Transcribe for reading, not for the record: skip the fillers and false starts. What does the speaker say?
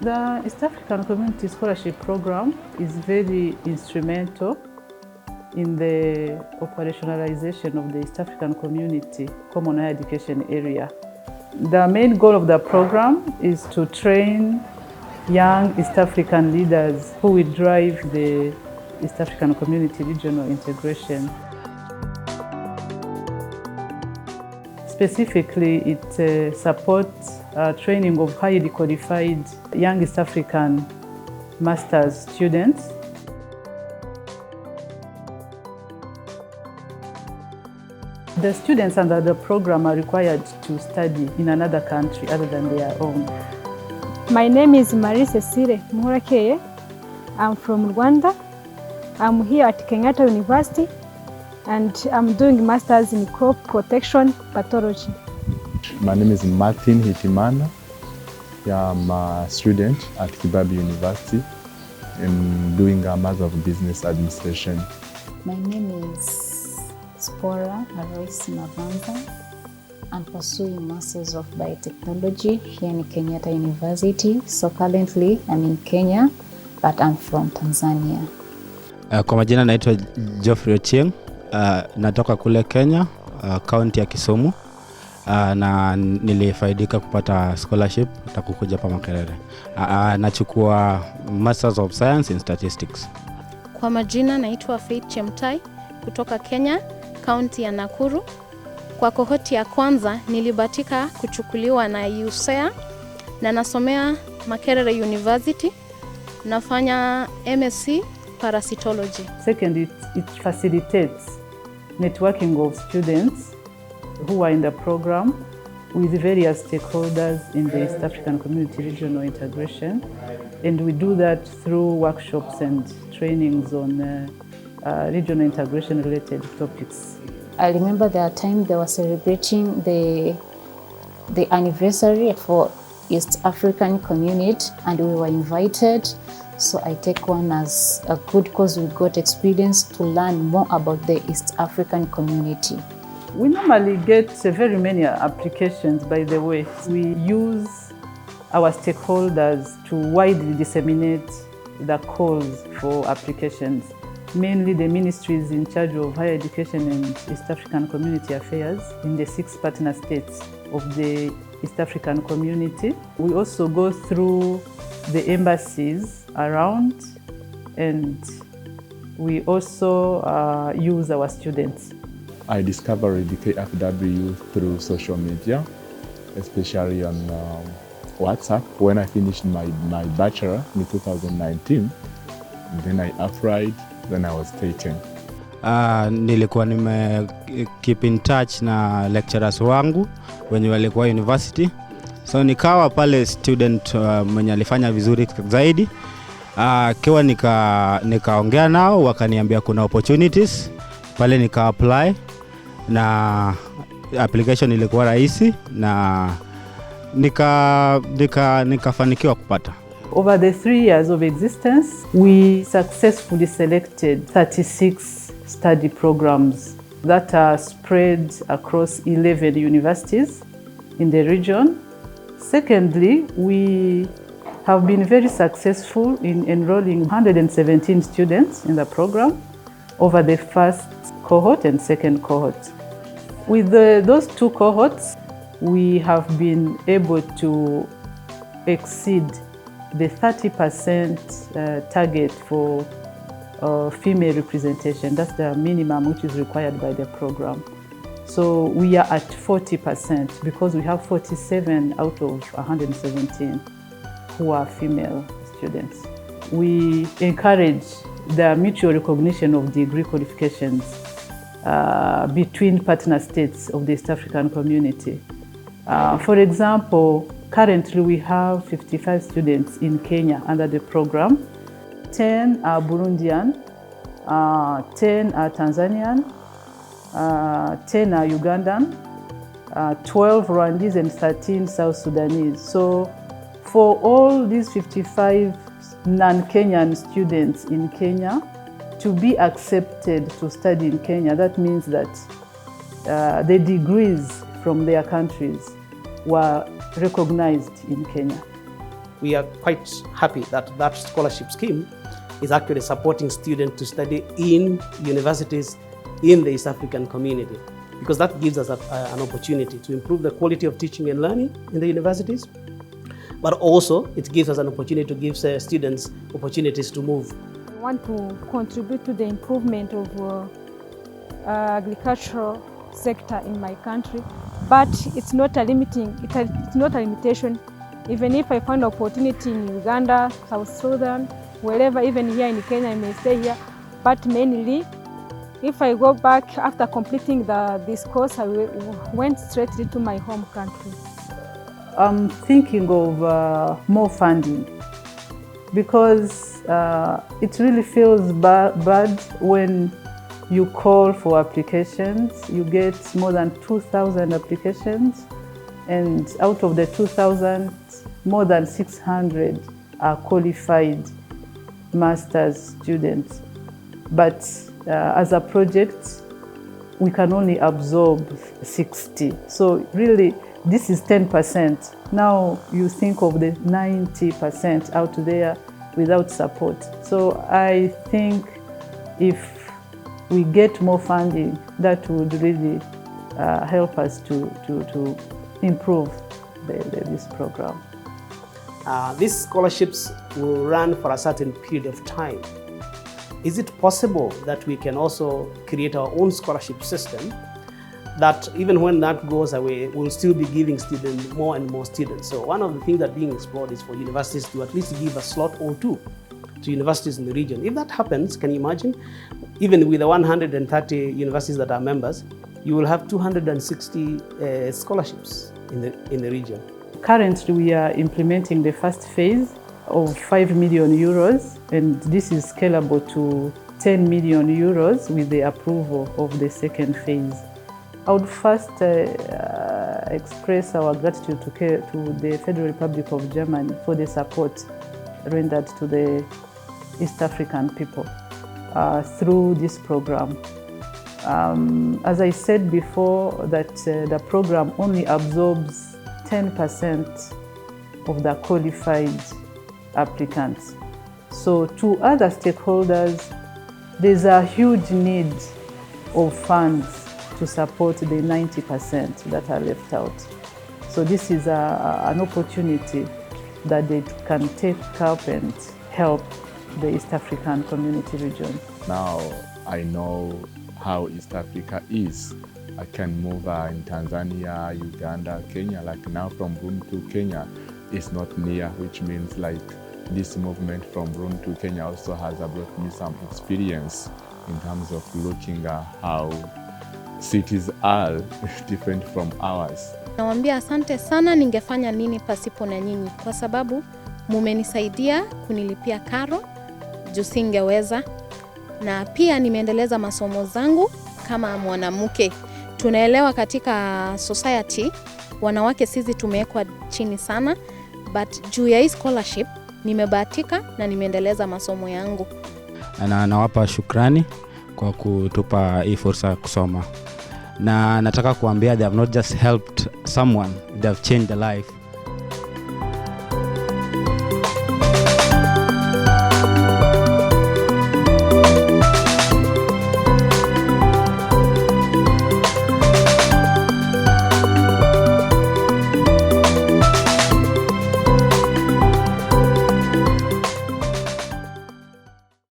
The East African Community Scholarship Programme is very instrumental in the operationalization of the East African Community Common Higher Education area. The main goal of the program is to train young East African leaders who will drive the East African Community Regional Integration. Specifically, it supports training of highly qualified young East African master's students. The students under the program are required to study in another country other than their own. My name is Marie-Cecile Murakeye. I'm from Rwanda. I'm here at Kenyatta University and I'm doing masters in crop protection pathology. My name is Martin Hitimana. I'm a student at Kibabi University and doing a Master of Business Administration. My name is Spora Arois Mavanza. I'm pursuing Masters of Biotechnology here in Kenyatta University. So currently I'm in Kenya, but I'm from Tanzania. Kwa majina naitwa Geoffrey Ochieng. Natoka kule Kenya, kaunti ya Kisumu. Na nilifaidika kupata scholarship na kukuja hapa Makerere. Nachukua Masters of Science in Statistics. Kwa majina naitwa Faith Chemtai kutoka Kenya, kaunti ya Nakuru. Kwa kohoti ya kwanza nilibatika kuchukuliwa na IUCEA na nasomea Makerere University. Nafanya MSc Parasitology. Second, it facilitates networking of students who are in the program with various stakeholders in the East African Community Regional Integration. And we do that through workshops and trainings on regional integration related topics. I remember the time they were celebrating the anniversary for East African Community and we were invited. So I take one as a good cause. We got experience to learn more about the East African community. We normally get very many applications, by the way. We use our stakeholders to widely disseminate the calls for applications. Mainly the ministries in charge of higher education and East African community affairs in the 6 partner states of the East African community. We also go through the embassies around and we also use our students. I discovered the KFW through social media, especially on WhatsApp. When I finished my bachelor in 2019, then I applied, then I was taken. Nilikuwa keep in touch na lecturers wangu wenye walikuwa university. So nikawa pale student mwenye alifanya vizuri zaidi. Kiwa nikaongea nao wakaniambia kuna opportunities. Pale nika apply na application ilikuwa rahisi na nikafanikiwa kupata. Over the 3 years of existence, we successfully selected 36 study programs that are spread across 11 universities in the region. Secondly, we have been very successful in enrolling 117 students in the program over the first cohort and second cohort. With those 2 cohorts, we have been able to exceed the 30% target for female representation. That's the minimum which is required by the program. So we are at 40% because we have 47 out of 117 who are female students. We encourage the mutual recognition of degree qualifications between partner states of the East African community. For example, currently we have 55 students in Kenya under the program. 10 are Burundian, 10 are Tanzanian, 10 are Ugandan, 12 Rwandese and 13 South Sudanese. So for all these 55 non-Kenyan students in Kenya to be accepted to study in Kenya, that means that the degrees from their countries were recognized in Kenya. we are quite happy that that scholarship scheme is actually supporting students to study in universities in the East African community, because that gives us an opportunity to improve the quality of teaching and learning in the universities, but also it gives us an opportunity to give students opportunities to move. I want to contribute to the improvement of agricultural sector in my country, but it's not a limitation. Even if I find opportunity in Uganda, South Sudan, wherever, even here in Kenya, I may stay here. But mainly, if I go back after completing this course, I went straight to my home country. I'm thinking of more funding, because it really feels bad when you call for applications. You get more than 2,000 applications, and out of the 2,000, more than 600 are qualified master's students. But as a project, we can only absorb 60. So really, this is 10%. Now you think of the 90% out there without support. So I think if we get more funding, that would really help us to improve this program. These scholarships will run for a certain period of time. Is it possible that we can also create our own scholarship system that even when that goes away, we'll still be giving students more and more students? So one of the things that being explored is for universities to at least give a slot or two to universities in the region. If that happens, can you imagine? Even with the 130 universities that are members, you will have 260 scholarships in the region. Currently, we are implementing the first phase of 5 million euros, and this is scalable to 10 million euros with the approval of the second phase. I would first express our gratitude to the Federal Republic of Germany for the support rendered to the East African people through this program. As I said before, that the program only absorbs 10% of the qualified applicants. So to other stakeholders, there's a huge need of funds to support the 90% that are left out. So this is an opportunity that they can take up and help the East African community region. Now I know how East Africa is. I can move in Tanzania, Uganda, Kenya. Like now from Burundi to Kenya is not near, which means like this movement from Burundi to Kenya also has brought me some experience in terms of looking at how cities are different from ours. Nawaambia asante sana, ningefanya nini pasipo na nyinyi, kwa sababu mumenisaidia kunilipia karo juu singeweza, na pia nimeendeleza masomo zangu kama mwanamke. Tunaelewa katika society wanawake sisi tumewekwa chini sana, but juu ya hii scholarship nimebahatika na nimeendeleza masomo yangu. Na nawapa shukrani kwa kutupa hii fursa kusoma. Na nataka kuambia they have not just helped someone, they have changed the life